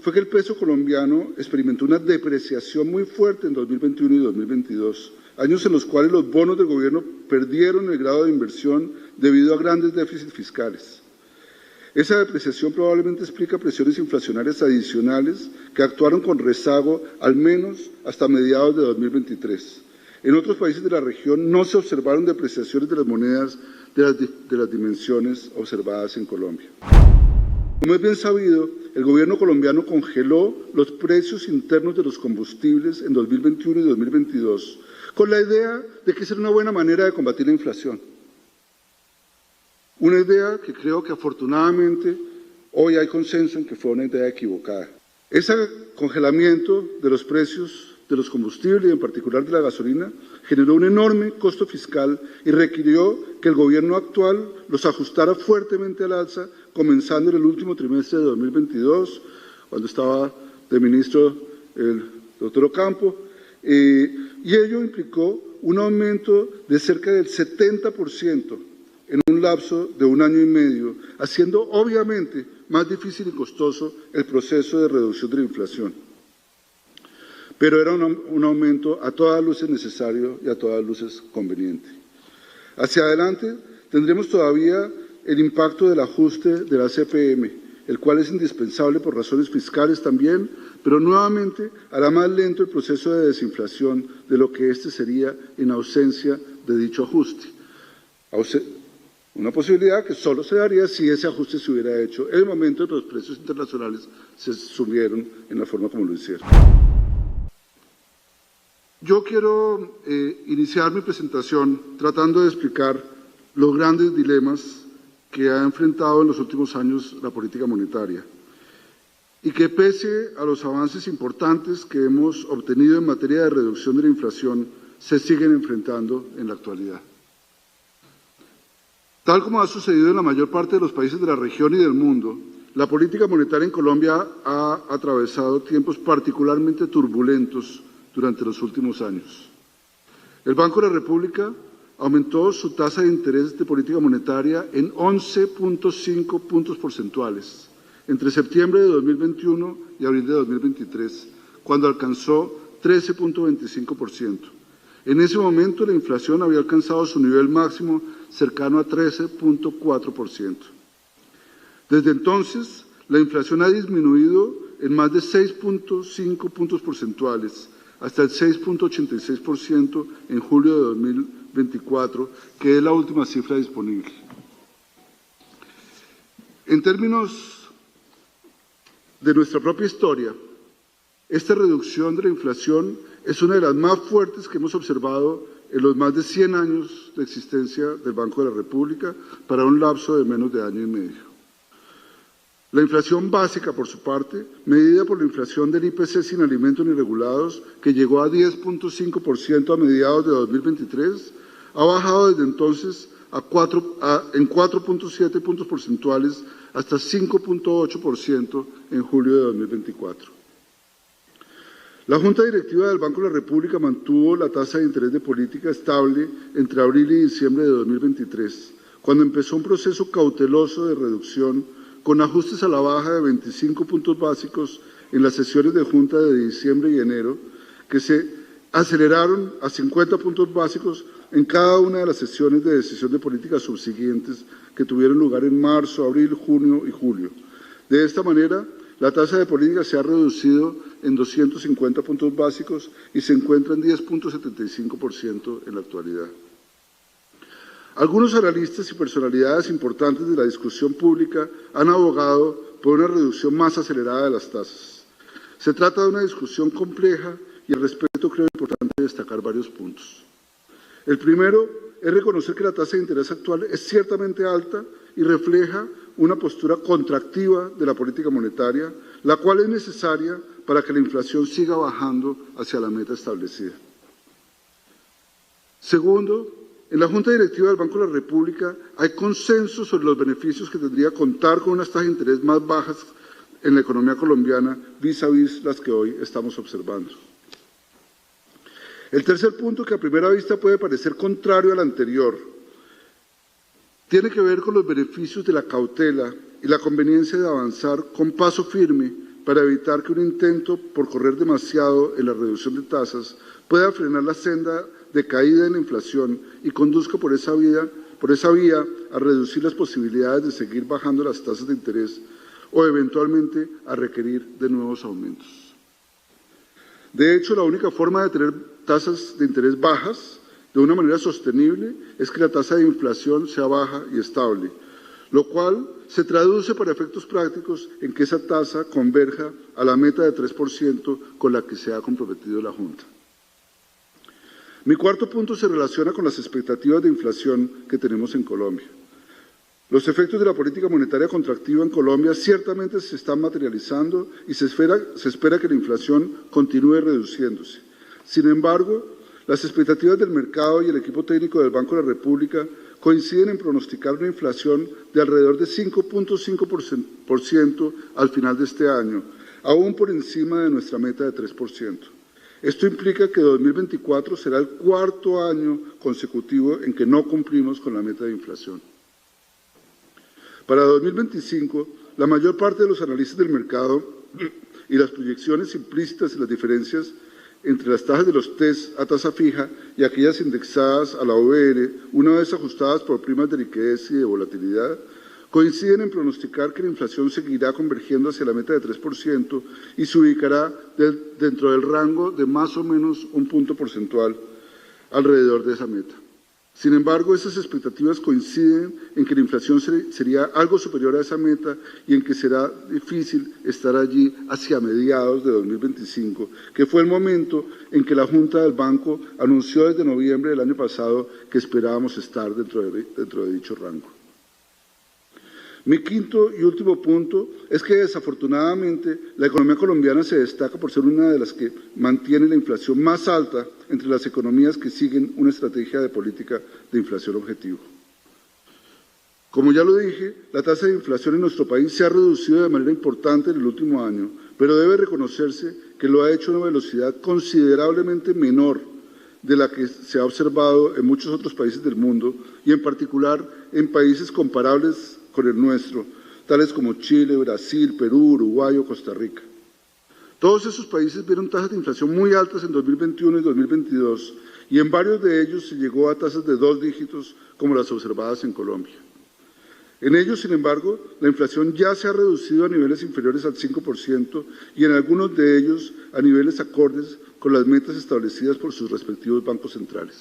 fue que el peso colombiano experimentó una depreciación muy fuerte en 2021 y 2022, años en los cuales los bonos del gobierno perdieron el grado de inversión debido a grandes déficits fiscales. Esa depreciación probablemente explica presiones inflacionarias adicionales que actuaron con rezago al menos hasta mediados de 2023. En otros países de la región no se observaron depreciaciones de las monedas de las dimensiones observadas en Colombia. Como es bien sabido, el gobierno colombiano congeló los precios internos de los combustibles en 2021 y 2022 con la idea de que esa era una buena manera de combatir la inflación. Una idea que creo que afortunadamente hoy hay consenso en que fue una idea equivocada. Ese congelamiento de los precios de los combustibles y en particular de la gasolina generó un enorme costo fiscal y requirió que el gobierno actual los ajustara fuertemente al alza, comenzando en el último trimestre de 2022, cuando estaba de ministro el doctor Ocampo, y ello implicó un aumento de cerca del 70% en un lapso de un año y medio, haciendo obviamente más difícil y costoso el proceso de reducción de la inflación. Pero era un aumento a todas luces necesario y a todas luces conveniente. Hacia adelante tendremos todavía el impacto del ajuste de la CPM, el cual es indispensable por razones fiscales también, pero nuevamente hará más lento el proceso de desinflación de lo que este sería en ausencia de dicho ajuste. Una posibilidad que solo se daría si ese ajuste se hubiera hecho en el momento en que los precios internacionales se subieron en la forma como lo hicieron. Yo quiero iniciar mi presentación tratando de explicar los grandes dilemas que ha enfrentado en los últimos años la política monetaria y que pese a los avances importantes que hemos obtenido en materia de reducción de la inflación, se siguen enfrentando en la actualidad. Tal como ha sucedido en la mayor parte de los países de la región y del mundo, la política monetaria en Colombia ha atravesado tiempos particularmente turbulentos durante los últimos años. El Banco de la República aumentó su tasa de interés de política monetaria en 11.5 puntos porcentuales entre septiembre de 2021 y abril de 2023, cuando alcanzó 13.25%. En ese momento la inflación había alcanzado su nivel máximo cercano a 13.4%. Desde entonces, la inflación ha disminuido en más de 6.5 puntos porcentuales, hasta el 6.86% en julio de 2024, que es la última cifra disponible. En términos de nuestra propia historia, esta reducción de la inflación es una de las más fuertes que hemos observado en los más de 100 años de existencia del Banco de la República para un lapso de menos de año y medio. La inflación básica, por su parte, medida por la inflación del IPC sin alimentos ni regulados, que llegó a 10.5% a mediados de 2023, ha bajado desde entonces en 4.7 puntos porcentuales hasta 5.8% en julio de 2024. La Junta Directiva del Banco de la República mantuvo la tasa de interés de política estable entre abril y diciembre de 2023, cuando empezó un proceso cauteloso de reducción con ajustes a la baja de 25 puntos básicos en las sesiones de Junta de diciembre y enero, que se aceleraron a 50 puntos básicos en cada una de las sesiones de decisión de política subsiguientes que tuvieron lugar en marzo, abril, junio y julio. De esta manera, la tasa de política se ha reducido en 250 puntos básicos y se encuentra en 10.75% en la actualidad. Algunos analistas y personalidades importantes de la discusión pública han abogado por una reducción más acelerada de las tasas. Se trata de una discusión compleja y al respecto creo importante destacar varios puntos. El primero es reconocer que la tasa de interés actual es ciertamente alta y refleja una postura contractiva de la política monetaria, la cual es necesaria para que la inflación siga bajando hacia la meta establecida. Segundo, en la Junta Directiva del Banco de la República hay consenso sobre los beneficios que tendría contar con unas tasas de interés más bajas en la economía colombiana vis a vis las que hoy estamos observando. El tercer punto, que a primera vista puede parecer contrario al anterior, tiene que ver con los beneficios de la cautela y la conveniencia de avanzar con paso firme para evitar que un intento por correr demasiado en la reducción de tasas pueda frenar la senda de caída en la inflación y conduzca por esa vía a reducir las posibilidades de seguir bajando las tasas de interés o eventualmente a requerir de nuevos aumentos. De hecho, la única forma de tener tasas de interés bajas de una manera sostenible es que la tasa de inflación sea baja y estable, lo cual se traduce para efectos prácticos en que esa tasa converja a la meta de 3% con la que se ha comprometido la Junta. Mi cuarto punto se relaciona con las expectativas de inflación que tenemos en Colombia. Los efectos de la política monetaria contractiva en Colombia ciertamente se están materializando y se espera que la inflación continúe reduciéndose. Sin embargo, las expectativas del mercado y el equipo técnico del Banco de la República coinciden en pronosticar una inflación de alrededor de 5.5% al final de este año, aún por encima de nuestra meta de 3%. Esto implica que 2024 será el cuarto año consecutivo en que no cumplimos con la meta de inflación. Para 2025, la mayor parte de los analistas del mercado y las proyecciones implícitas en las diferencias entre las tasas de los TES a tasa fija y aquellas indexadas a la OBR, una vez ajustadas por primas de liquidez y de volatilidad, coinciden en pronosticar que la inflación seguirá convergiendo hacia la meta de 3% y se ubicará dentro del rango de más o menos un punto porcentual alrededor de esa meta. Sin embargo, esas expectativas coinciden en que la inflación sería algo superior a esa meta y en que será difícil estar allí hacia mediados de 2025, que fue el momento en que la Junta del Banco anunció desde noviembre del año pasado que esperábamos estar dentro de dicho rango. Mi quinto y último punto es que desafortunadamente la economía colombiana se destaca por ser una de las que mantiene la inflación más alta entre las economías que siguen una estrategia de política de inflación objetivo. Como ya lo dije, la tasa de inflación en nuestro país se ha reducido de manera importante en el último año, pero debe reconocerse que lo ha hecho a una velocidad considerablemente menor de la que se ha observado en muchos otros países del mundo y en particular en países comparables con el nuestro, tales como Chile, Brasil, Perú, Uruguay o Costa Rica. Todos esos países vieron tasas de inflación muy altas en 2021 y 2022 y en varios de ellos se llegó a tasas de 2 dígitos como las observadas en Colombia. En ellos, sin embargo, la inflación ya se ha reducido a niveles inferiores al 5% y en algunos de ellos a niveles acordes con las metas establecidas por sus respectivos bancos centrales.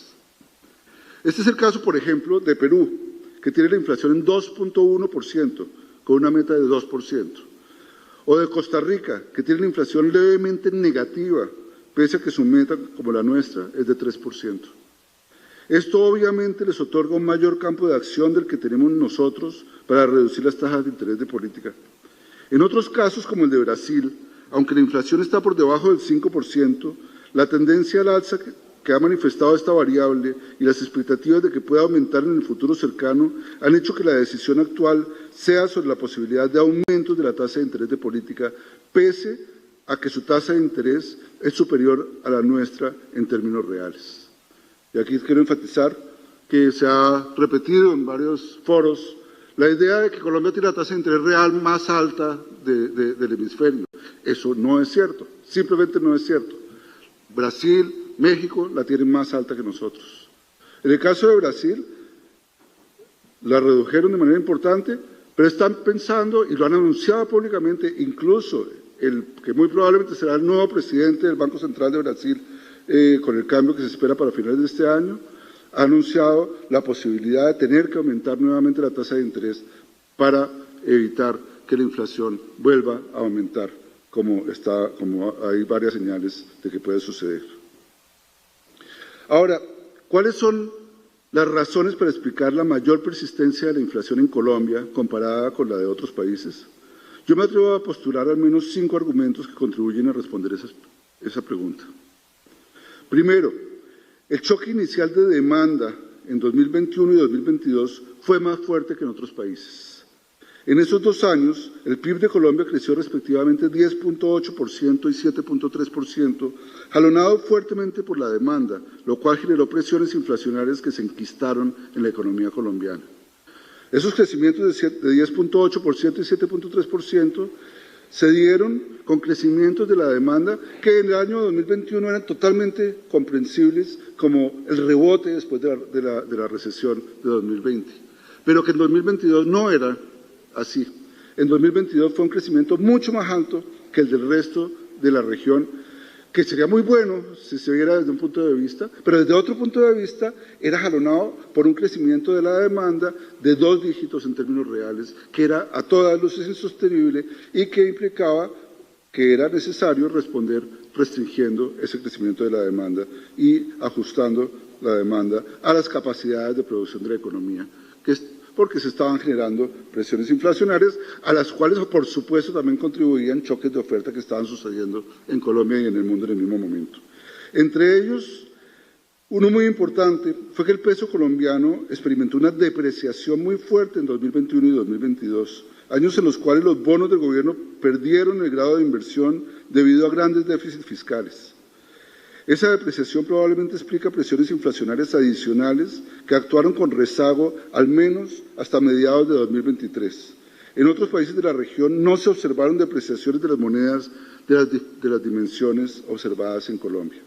Este es el caso, por ejemplo, de Perú, que tiene la inflación en 2.1%, con una meta de 2%. O de Costa Rica, que tiene la inflación levemente negativa, pese a que su meta, como la nuestra, es de 3%. Esto obviamente les otorga un mayor campo de acción del que tenemos nosotros para reducir las tasas de interés de política. En otros casos, como el de Brasil, aunque la inflación está por debajo del 5%, la tendencia al alza que ha manifestado esta variable y las expectativas de que pueda aumentar en el futuro cercano han hecho que la decisión actual sea sobre la posibilidad de aumentos de la tasa de interés de política, pese a que su tasa de interés es superior a la nuestra en términos reales. Y aquí quiero enfatizar que se ha repetido en varios foros la idea de que Colombia tiene la tasa de interés real más alta del hemisferio. Eso no es cierto, simplemente no es cierto. Brasil, México la tienen más alta que nosotros. En el caso de Brasil, la redujeron de manera importante, pero están pensando, y lo han anunciado públicamente, incluso el que muy probablemente será el nuevo presidente del Banco Central de Brasil, con el cambio que se espera para finales de este año, ha anunciado la posibilidad de tener que aumentar nuevamente la tasa de interés para evitar que la inflación vuelva a aumentar, como hay varias señales de que puede suceder. Ahora, ¿cuáles son las razones para explicar la mayor persistencia de la inflación en Colombia comparada con la de otros países? Yo me atrevo a postular al menos 5 argumentos que contribuyen a responder esa pregunta. Primero, el choque inicial de demanda en 2021 y 2022 fue más fuerte que en otros países. En esos 2 años, el PIB de Colombia creció respectivamente 10.8% y 7.3%, jalonado fuertemente por la demanda, lo cual generó presiones inflacionarias que se enquistaron en la economía colombiana. Esos crecimientos de 10.8% y 7.3% se dieron con crecimientos de la demanda que en el año 2021 eran totalmente comprensibles como el rebote después de la recesión de 2020, pero que en 2022 no era así. En 2022 fue un crecimiento mucho más alto que el del resto de la región, que sería muy bueno si se viera desde un punto de vista, pero desde otro punto de vista era jalonado por un crecimiento de la demanda de 2 dígitos en términos reales, que era a todas luces insostenible y que implicaba que era necesario responder restringiendo ese crecimiento de la demanda y ajustando la demanda a las capacidades de producción de la economía, porque se estaban generando presiones inflacionarias, a las cuales, por supuesto, también contribuían choques de oferta que estaban sucediendo en Colombia y en el mundo en el mismo momento. Entre ellos, uno muy importante fue que el peso colombiano experimentó una depreciación muy fuerte en 2021 y 2022, años en los cuales los bonos del gobierno perdieron el grado de inversión debido a grandes déficits fiscales. Esa depreciación probablemente explica presiones inflacionarias adicionales que actuaron con rezago al menos hasta mediados de 2023. En otros países de la región no se observaron depreciaciones de las monedas de las dimensiones observadas en Colombia.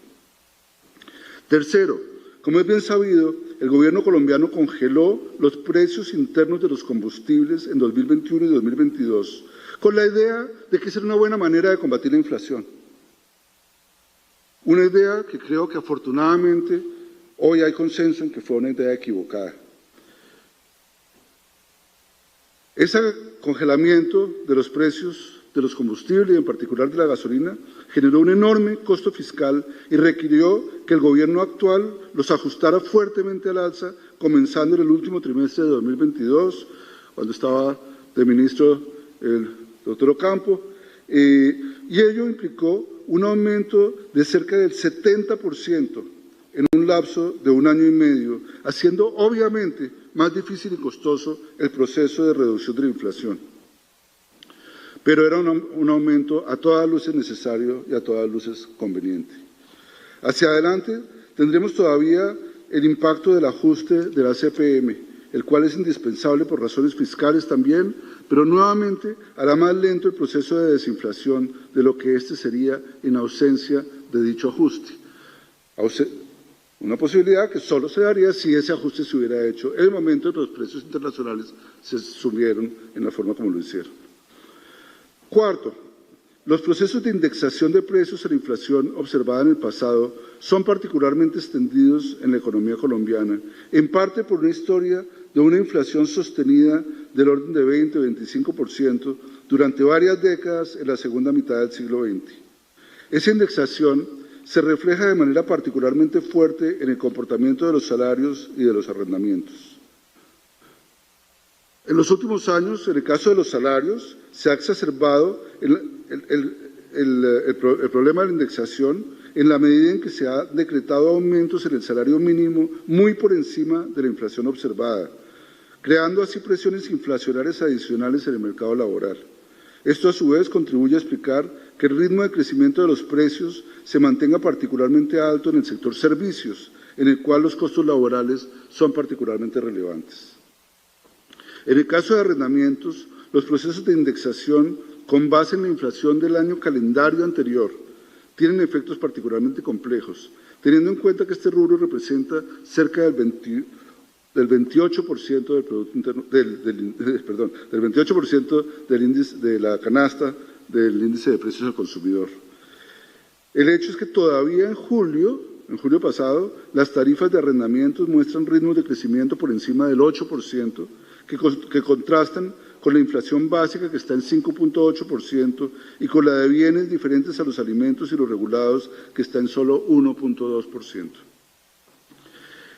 Tercero, como es bien sabido, el gobierno colombiano congeló los precios internos de los combustibles en 2021 y 2022 con la idea de que esa era una buena manera de combatir la inflación. Una idea que creo que afortunadamente hoy hay consenso en que fue una idea equivocada. Ese congelamiento de los precios de los combustibles y en particular de la gasolina generó un enorme costo fiscal y requirió que el gobierno actual los ajustara fuertemente al alza, comenzando en el último trimestre de 2022, cuando estaba de ministro el doctor Ocampo, y ello implicó un aumento de cerca del 70% en un lapso de 1 año y medio, haciendo obviamente más difícil y costoso el proceso de reducción de la inflación. Pero era un aumento a todas luces necesario y a todas luces conveniente. Hacia adelante tendremos todavía el impacto del ajuste de la CPM, el cual es indispensable por razones fiscales también, pero nuevamente hará más lento el proceso de desinflación de lo que este sería en ausencia de dicho ajuste. Una posibilidad que solo se daría si ese ajuste se hubiera hecho en el momento en que los precios internacionales se subieron en la forma como lo hicieron. Cuarto, los procesos de indexación de precios a la inflación observada en el pasado son particularmente extendidos en la economía colombiana, en parte por una historia de una inflación sostenida del orden de 20-25% durante varias décadas en la segunda mitad del siglo XX. Esa indexación se refleja de manera particularmente fuerte en el comportamiento de los salarios y de los arrendamientos. En los últimos años, en el caso de los salarios, se ha exacerbado el problema de la indexación en la medida en que se ha decretado aumentos en el salario mínimo muy por encima de la inflación observada, creando así presiones inflacionarias adicionales en el mercado laboral. Esto a su vez contribuye a explicar que el ritmo de crecimiento de los precios se mantenga particularmente alto en el sector servicios, en el cual los costos laborales son particularmente relevantes. En el caso de arrendamientos, los procesos de indexación con base en la inflación del año calendario anterior tienen efectos particularmente complejos, teniendo en cuenta que este rubro representa cerca del 28% del producto interno, del 28% del índice de la canasta del índice de precios al consumidor. El hecho es que todavía en julio pasado, las tarifas de arrendamientos muestran ritmos de crecimiento por encima del 8%, que contrastan con la inflación básica que está en 5.8% y con la de bienes diferentes a los alimentos y los regulados que está en solo 1.2%.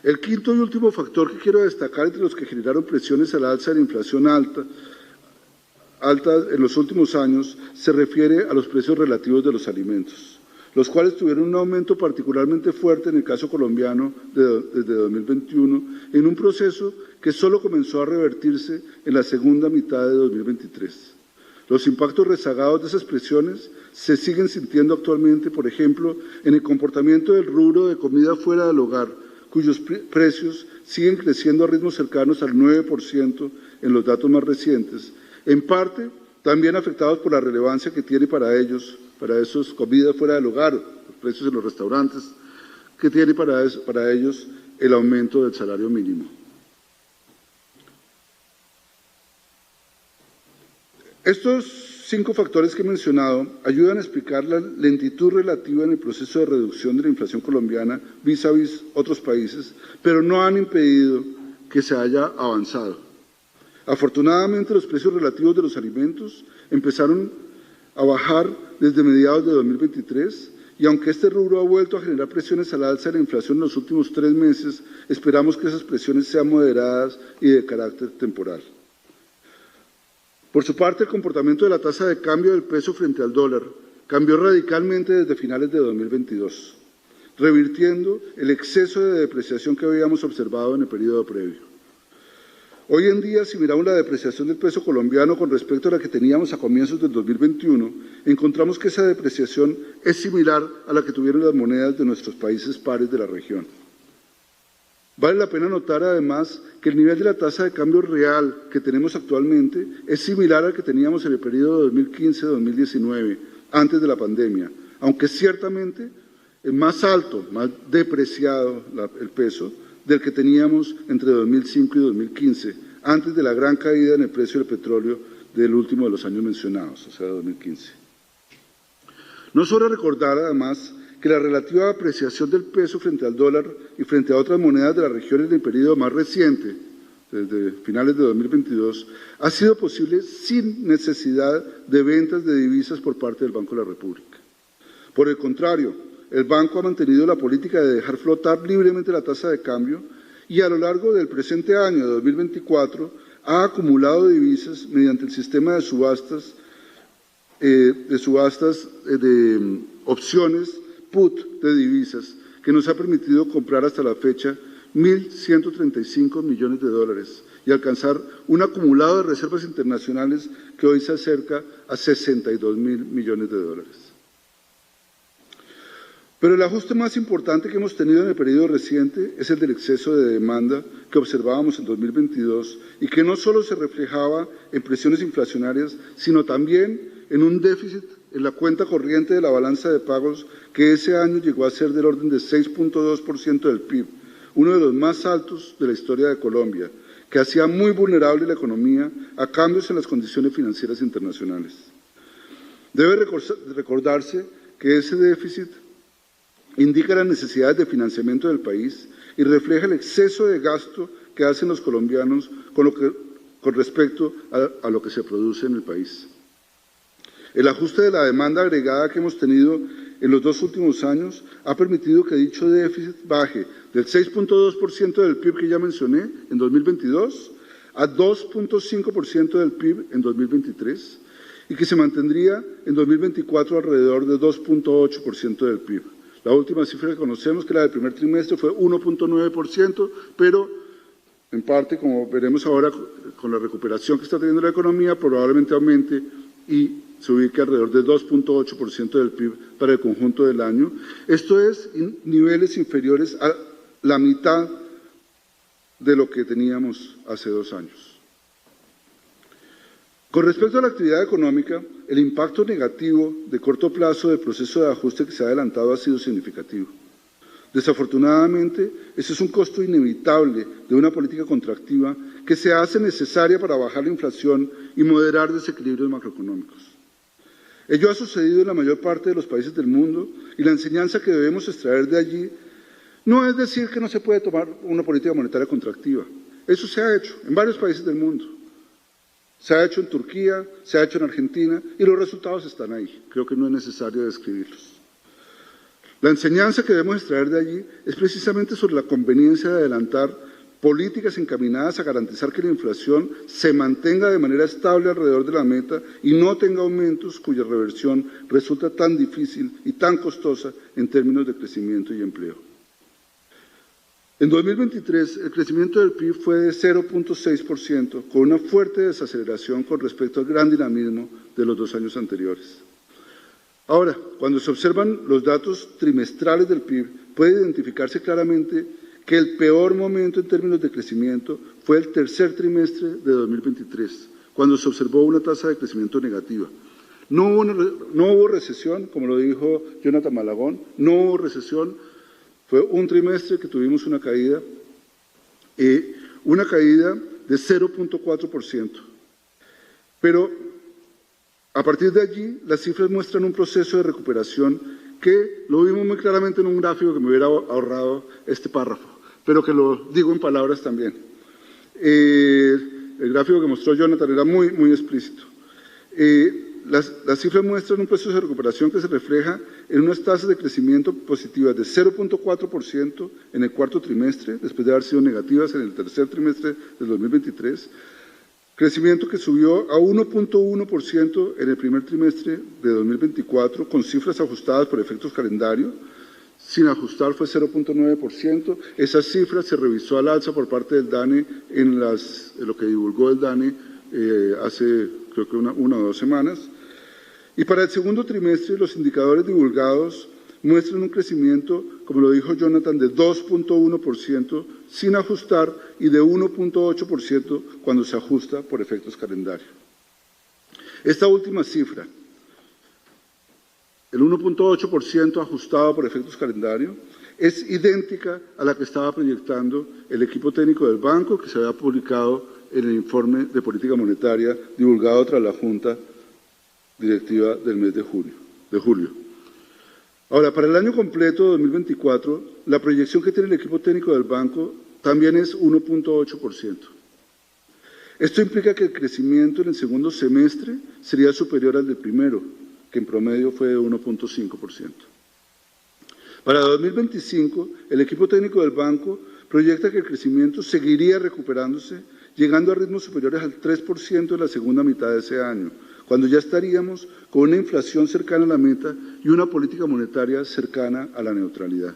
El quinto y último factor que quiero destacar entre los que generaron presiones al alza de la inflación alta en los últimos años se refiere a los precios relativos de los alimentos, los cuales tuvieron un aumento particularmente fuerte en el caso colombiano desde 2021, en un proceso que solo comenzó a revertirse en la segunda mitad de 2023. Los impactos rezagados de esas presiones se siguen sintiendo actualmente, por ejemplo, en el comportamiento del rubro de comida fuera del hogar, cuyos precios siguen creciendo a ritmos cercanos al 9% en los datos más recientes, en parte también afectados por la relevancia que tiene para ellos, para esos comidas fuera del hogar, los precios en los restaurantes, que tiene para ellos el aumento del salario mínimo. Estos 5 factores que he mencionado ayudan a explicar la lentitud relativa en el proceso de reducción de la inflación colombiana vis a vis otros países, pero no han impedido que se haya avanzado. Afortunadamente, los precios relativos de los alimentos empezaron a bajar desde mediados de 2023 y aunque este rubro ha vuelto a generar presiones al alza de la inflación en los últimos 3 meses, esperamos que esas presiones sean moderadas y de carácter temporal. Por su parte, el comportamiento de la tasa de cambio del peso frente al dólar cambió radicalmente desde finales de 2022, revirtiendo el exceso de depreciación que habíamos observado en el periodo previo. Hoy en día, si miramos la depreciación del peso colombiano con respecto a la que teníamos a comienzos del 2021, encontramos que esa depreciación es similar a la que tuvieron las monedas de nuestros países pares de la región. Vale la pena notar, además, que el nivel de la tasa de cambio real que tenemos actualmente es similar al que teníamos en el periodo 2015-2019, antes de la pandemia, aunque ciertamente es más alto, más depreciado el peso del que teníamos entre 2005 y 2015, antes de la gran caída en el precio del petróleo del último de los años mencionados, o sea, 2015. No sobra recordar, además, que la relativa apreciación del peso frente al dólar y frente a otras monedas de la región en el periodo más reciente, desde finales de 2022, ha sido posible sin necesidad de ventas de divisas por parte del Banco de la República. Por el contrario, el banco ha mantenido la política de dejar flotar libremente la tasa de cambio y a lo largo del presente año de 2024 ha acumulado divisas mediante el sistema de subastas de opciones put de divisas que nos ha permitido comprar hasta la fecha 1.135 millones de dólares y alcanzar un acumulado de reservas internacionales que hoy se acerca a 62.000 millones de dólares. Pero el ajuste más importante que hemos tenido en el periodo reciente es el del exceso de demanda que observábamos en 2022 y que no solo se reflejaba en presiones inflacionarias, sino también en un déficit en la cuenta corriente de la balanza de pagos que ese año llegó a ser del orden de 6.2% del PIB, uno de los más altos de la historia de Colombia, que hacía muy vulnerable la economía a cambios en las condiciones financieras internacionales. Debe recordarse que ese déficit indica las necesidades de financiamiento del país y refleja el exceso de gasto que hacen los colombianos con respecto a lo que se produce en el país. El ajuste de la demanda agregada que hemos tenido en los 2 últimos años ha permitido que dicho déficit baje del 6.2% del PIB que ya mencioné en 2022 a 2.5% del PIB en 2023 y que se mantendría en 2024 alrededor de 2.8% del PIB. La última cifra que conocemos, que la del primer trimestre, fue 1.9%, pero en parte, como veremos ahora con la recuperación que está teniendo la economía, probablemente aumente y se ubique alrededor de 2.8% del PIB para el conjunto del año. Esto es niveles inferiores a la mitad de lo que teníamos hace 2 años. Con respecto a la actividad económica, el impacto negativo de corto plazo del proceso de ajuste que se ha adelantado ha sido significativo. Desafortunadamente, ese es un costo inevitable de una política contractiva que se hace necesaria para bajar la inflación y moderar desequilibrios macroeconómicos. Ello ha sucedido en la mayor parte de los países del mundo y la enseñanza que debemos extraer de allí no es decir que no se puede tomar una política monetaria contractiva. Eso se ha hecho en varios países del mundo. Se ha hecho en Turquía, se ha hecho en Argentina y los resultados están ahí. Creo que no es necesario describirlos. La enseñanza que debemos extraer de allí es precisamente sobre la conveniencia de adelantar políticas encaminadas a garantizar que la inflación se mantenga de manera estable alrededor de la meta y no tenga aumentos cuya reversión resulta tan difícil y tan costosa en términos de crecimiento y empleo. En 2023, el crecimiento del PIB fue de 0.6%, con una fuerte desaceleración con respecto al gran dinamismo de los 2 años anteriores. Ahora, cuando se observan los datos trimestrales del PIB, puede identificarse claramente que el peor momento en términos de crecimiento fue el tercer trimestre de 2023, cuando se observó una tasa de crecimiento negativa. No hubo recesión, como lo dijo Jonathan Malagón, no hubo recesión, fue un trimestre que tuvimos una caída de 0.4%. Pero a partir de allí, las cifras muestran un proceso de recuperación que lo vimos muy claramente en un gráfico que me hubiera ahorrado este párrafo, pero que lo digo en palabras también. El gráfico que mostró Jonathan era muy explícito. Las cifras muestran un proceso de recuperación que se refleja en unas tasas de crecimiento positivas de 0.4% en el cuarto trimestre, después de haber sido negativas en el tercer trimestre del 2023, crecimiento que subió a 1.1% en el primer trimestre de 2024, con cifras ajustadas por efectos calendario. Sin ajustar fue 0.9%. Esa cifra se revisó al alza por parte del DANE en lo que divulgó el DANE hace creo que una o 2 semanas. Y para el segundo trimestre los indicadores divulgados muestran un crecimiento, como lo dijo Jonathan, de 2.1% sin ajustar y de 1.8% cuando se ajusta por efectos calendario. Esta última cifra, el 1.8% ajustado por efectos calendario, es idéntica a la que estaba proyectando el equipo técnico del banco, que se había publicado en el informe de política monetaria divulgado tras la Junta Directiva del mes de julio. Ahora, para el año completo de 2024, la proyección que tiene el equipo técnico del banco también es 1.8%. Esto implica que el crecimiento en el segundo semestre sería superior al del primero, que en promedio fue de 1.5%. Para 2025, el equipo técnico del banco proyecta que el crecimiento seguiría recuperándose, llegando a ritmos superiores al 3% en la segunda mitad de ese año, cuando ya estaríamos con una inflación cercana a la meta y una política monetaria cercana a la neutralidad.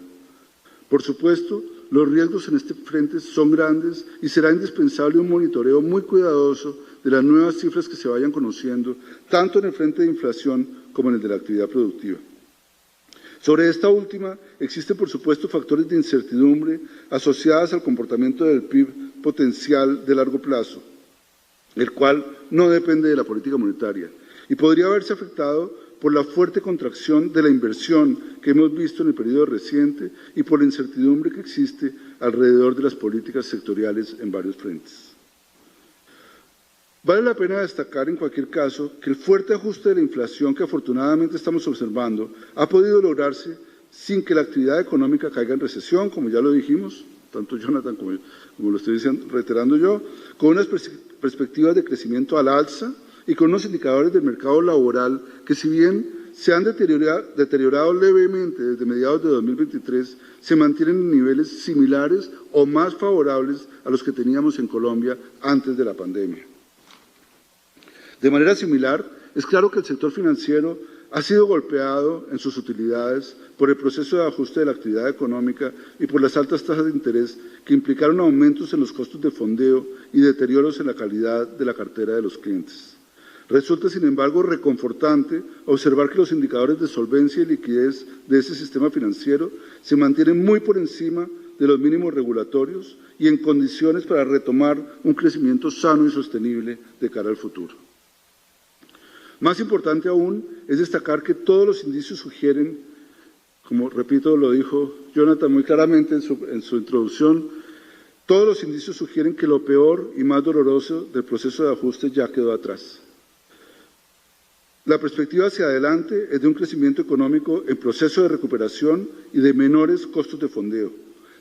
Por supuesto, los riesgos en este frente son grandes y será indispensable un monitoreo muy cuidadoso de las nuevas cifras que se vayan conociendo, tanto en el frente de inflación como en el de la actividad productiva. Sobre esta última, existen por supuesto factores de incertidumbre asociados al comportamiento del PIB potencial de largo plazo, el cual no depende de la política monetaria y podría verse afectado por la fuerte contracción de la inversión que hemos visto en el periodo reciente y por la incertidumbre que existe alrededor de las políticas sectoriales en varios frentes. Vale la pena destacar en cualquier caso que el fuerte ajuste de la inflación que afortunadamente estamos observando ha podido lograrse sin que la actividad económica caiga en recesión, como ya lo dijimos, tanto Jonathan como lo estoy reiterando yo, con unas perspectivas de crecimiento al alza y con unos indicadores del mercado laboral que, si bien se han deteriorado levemente desde mediados de 2023, se mantienen en niveles similares o más favorables a los que teníamos en Colombia antes de la pandemia. De manera similar, es claro que el sector financiero ha sido golpeado en sus utilidades por el proceso de ajuste de la actividad económica y por las altas tasas de interés que implicaron aumentos en los costos de fondeo y deterioros en la calidad de la cartera de los clientes. Resulta, sin embargo, reconfortante observar que los indicadores de solvencia y liquidez de ese sistema financiero se mantienen muy por encima de los mínimos regulatorios y en condiciones para retomar un crecimiento sano y sostenible de cara al futuro. Más importante aún es destacar que todos los indicios sugieren, como repito, lo dijo Jonathan muy claramente en su introducción, todos los indicios sugieren que lo peor y más doloroso del proceso de ajuste ya quedó atrás. La perspectiva hacia adelante es de un crecimiento económico en proceso de recuperación y de menores costos de fondeo.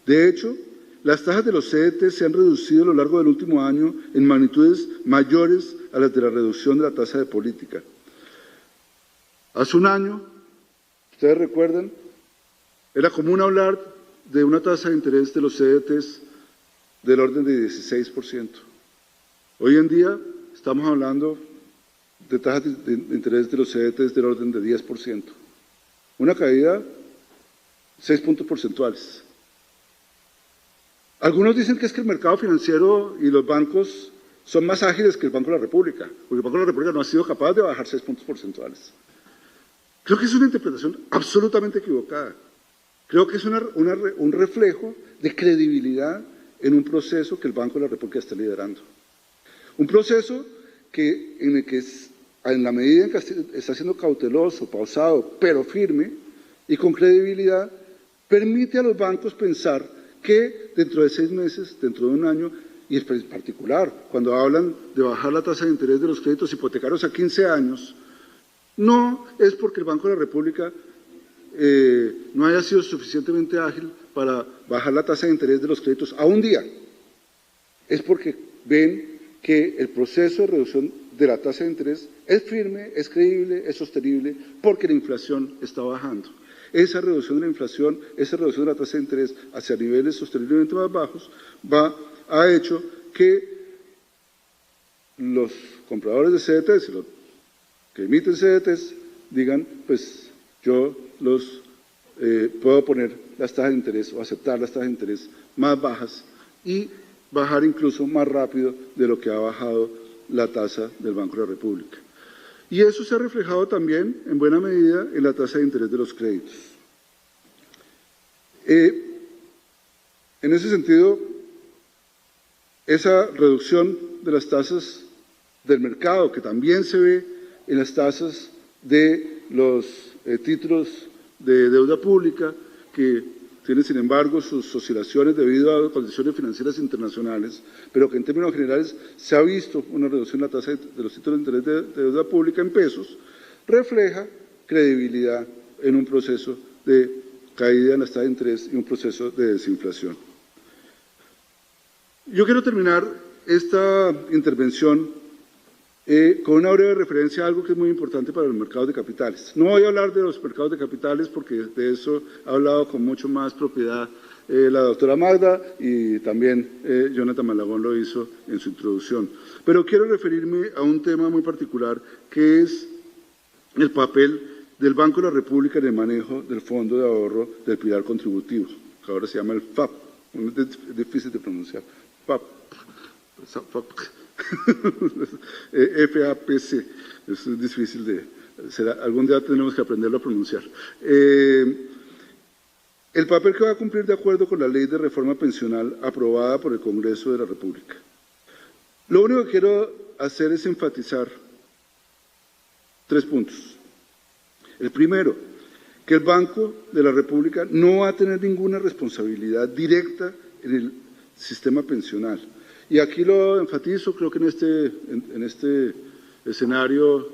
De hecho, las tasas de los CDT se han reducido a lo largo del último año en magnitudes mayores a las de la reducción de la tasa de política. Hace un año, ustedes recuerdan, era común hablar de una tasa de interés de los CDTs del orden de 16%. Hoy en día estamos hablando de tasas de interés de los CDTs del orden de 10%. Una caída 6 puntos porcentuales. Algunos dicen que es que el mercado financiero y los bancos son más ágiles que el Banco de la República, porque el Banco de la República no ha sido capaz de bajar 6 puntos porcentuales. Creo que es una interpretación absolutamente equivocada. Creo que es un reflejo de credibilidad en un proceso que el Banco de la República está liderando. Un proceso en el que en la medida en que está siendo cauteloso, pausado, pero firme y con credibilidad, permite a los bancos pensar que dentro de 6 meses, dentro de un año, y en particular cuando hablan de bajar la tasa de interés de los créditos hipotecarios a 15 años, no es porque el Banco de la República no haya sido suficientemente ágil para bajar la tasa de interés de los créditos a un día, es porque ven que el proceso de reducción de la tasa de interés es firme, es creíble, es sostenible, porque la inflación está bajando. Esa reducción de la inflación, esa reducción de la tasa de interés hacia niveles sosteniblemente más bajos, ha hecho que los compradores de CDTs y los que emiten CDTs digan, pues yo puedo poner las tasas de interés o aceptar las tasas de interés más bajas y bajar incluso más rápido de lo que ha bajado la tasa del Banco de la República. Y eso se ha reflejado también, en buena medida, en la tasa de interés de los créditos. En ese sentido, esa reducción de las tasas del mercado, que también se ve en las tasas de los títulos de deuda pública, que tienen, sin embargo, sus oscilaciones debido a condiciones financieras internacionales, pero que en términos generales se ha visto una reducción en la tasa de los títulos de interés de deuda pública en pesos, refleja credibilidad en un proceso de caída en la tasa de interés y un proceso de desinflación. Yo quiero terminar esta intervención con una breve referencia a algo que es muy importante para los mercados de capitales. No voy a hablar de los mercados de capitales porque de eso ha hablado con mucho más propiedad la doctora Magda y también Jonathan Malagón lo hizo en su introducción. Pero quiero referirme a un tema muy particular que es el papel del Banco de la República en el manejo del Fondo de Ahorro del Pilar Contributivo, que ahora se llama el FAP, es difícil de pronunciar, FAP. FAPC, es difícil de... algún día tenemos que aprenderlo a pronunciar. El papel que va a cumplir de acuerdo con la Ley de Reforma Pensional aprobada por el Congreso de la República. Lo único que quiero hacer es enfatizar 3 puntos. El primero, que el Banco de la República no va a tener ninguna responsabilidad directa en el sistema pensional. Y aquí lo enfatizo, creo que en este escenario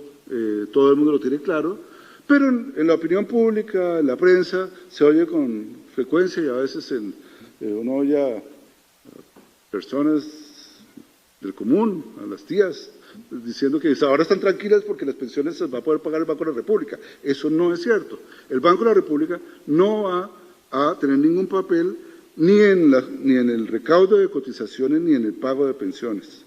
todo el mundo lo tiene claro, pero en la opinión pública, en la prensa, se oye con frecuencia y a veces uno oye a personas del común, a las tías, diciendo que ahora están tranquilas porque las pensiones se va a poder pagar el Banco de la República. Eso no es cierto. El Banco de la República no va a tener ningún papel ni en el recaudo de cotizaciones ni en el pago de pensiones.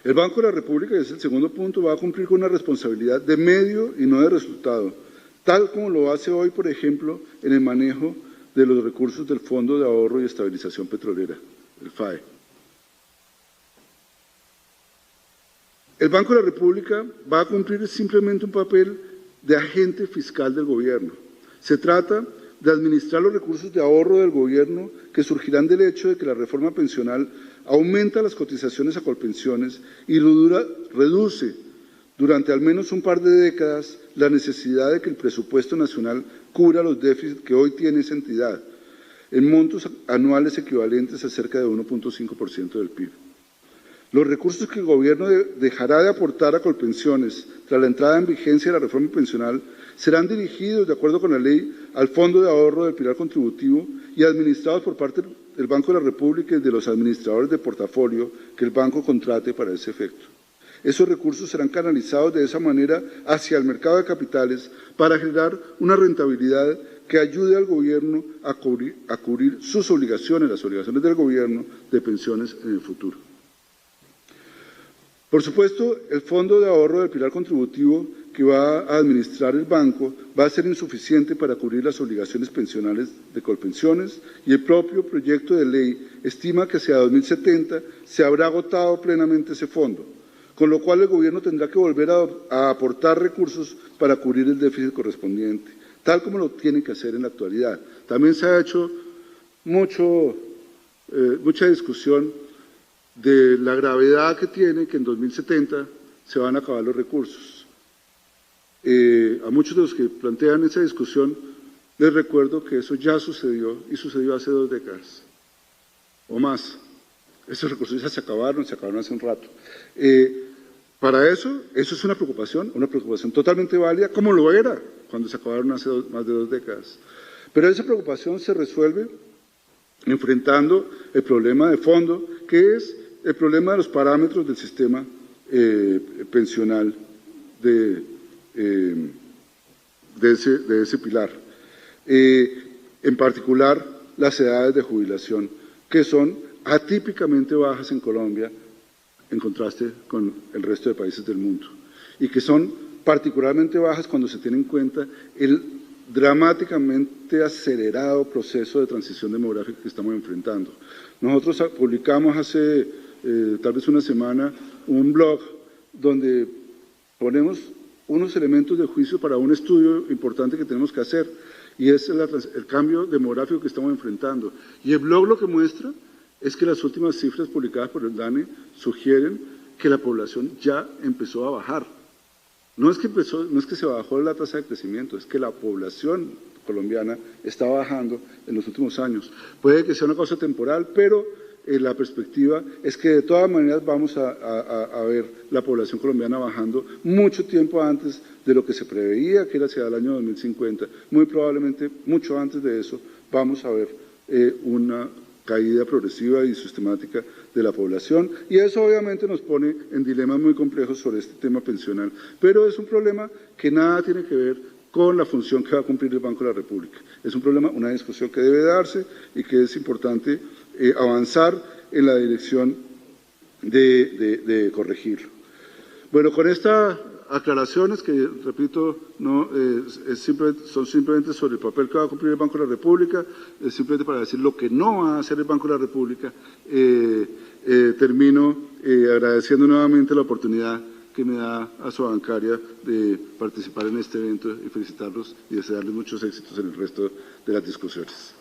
El Banco de la República, y es el segundo punto, va a cumplir con una responsabilidad de medio y no de resultado, tal como lo hace hoy, por ejemplo, en el manejo de los recursos del Fondo de Ahorro y Estabilización Petrolera, el FAE. El Banco de la República va a cumplir simplemente un papel de agente fiscal del gobierno. Se trata de administrar los recursos de ahorro del gobierno que surgirán del hecho de que la reforma pensional aumenta las cotizaciones a Colpensiones y reduce durante al menos un par de décadas la necesidad de que el presupuesto nacional cubra los déficits que hoy tiene esa entidad, en montos anuales equivalentes a cerca de 1.5% del PIB. Los recursos que el gobierno dejará de aportar a Colpensiones tras la entrada en vigencia de la reforma pensional serán dirigidos, de acuerdo con la ley, al Fondo de Ahorro del Pilar Contributivo y administrados por parte del Banco de la República y de los administradores de portafolio que el banco contrate para ese efecto. Esos recursos serán canalizados de esa manera hacia el mercado de capitales para generar una rentabilidad que ayude al gobierno a cubrir sus obligaciones, las obligaciones del gobierno de pensiones en el futuro. Por supuesto, el Fondo de Ahorro del Pilar Contributivo que va a administrar el banco va a ser insuficiente para cubrir las obligaciones pensionales de Colpensiones y el propio proyecto de ley estima que hacia 2070 se habrá agotado plenamente ese fondo, con lo cual el gobierno tendrá que volver a aportar recursos para cubrir el déficit correspondiente, tal como lo tiene que hacer en la actualidad. También se ha hecho mucha discusión de la gravedad que tiene que en 2070 se van a acabar los recursos. A muchos de los que plantean esa discusión les recuerdo que eso ya sucedió y sucedió hace 2 décadas o más. Esos recursos ya se acabaron hace un rato. Para eso es una preocupación totalmente válida, como lo era cuando se acabaron hace más de 2 décadas. Pero esa preocupación se resuelve enfrentando el problema de fondo, que es el problema de los parámetros del sistema pensional de ese pilar. En particular, las edades de jubilación, que son atípicamente bajas en Colombia, en contraste con el resto de países del mundo, y que son particularmente bajas cuando se tiene en cuenta el dramáticamente acelerado proceso de transición demográfica que estamos enfrentando. Nosotros publicamos hace tal vez una semana un blog donde ponemos unos elementos de juicio para un estudio importante que tenemos que hacer, y es el cambio demográfico que estamos enfrentando. Y el blog lo que muestra es que las últimas cifras publicadas por el DANE sugieren que la población ya empezó a bajar. No es que se bajó la tasa de crecimiento, es que la población colombiana está bajando en los últimos años. Puede que sea una cosa temporal, pero la perspectiva es que de todas maneras vamos a ver la población colombiana bajando mucho tiempo antes de lo que se preveía, que era hacia el año 2050. Muy probablemente, mucho antes de eso, vamos a ver una caída progresiva y sistemática de la población, y eso obviamente nos pone en dilemas muy complejos sobre este tema pensional, pero es un problema que nada tiene que ver con la función que va a cumplir el Banco de la República. Es un problema, una discusión que debe darse y que es importante avanzar en la dirección de corregirlo. Bueno, con estas aclaraciones que, repito, no son simplemente sobre el papel que va a cumplir el Banco de la República, simplemente para decir lo que no va a hacer el Banco de la República, termino agradeciendo nuevamente la oportunidad que me da a su bancaria de participar en este evento y felicitarlos y desearles muchos éxitos en el resto de las discusiones.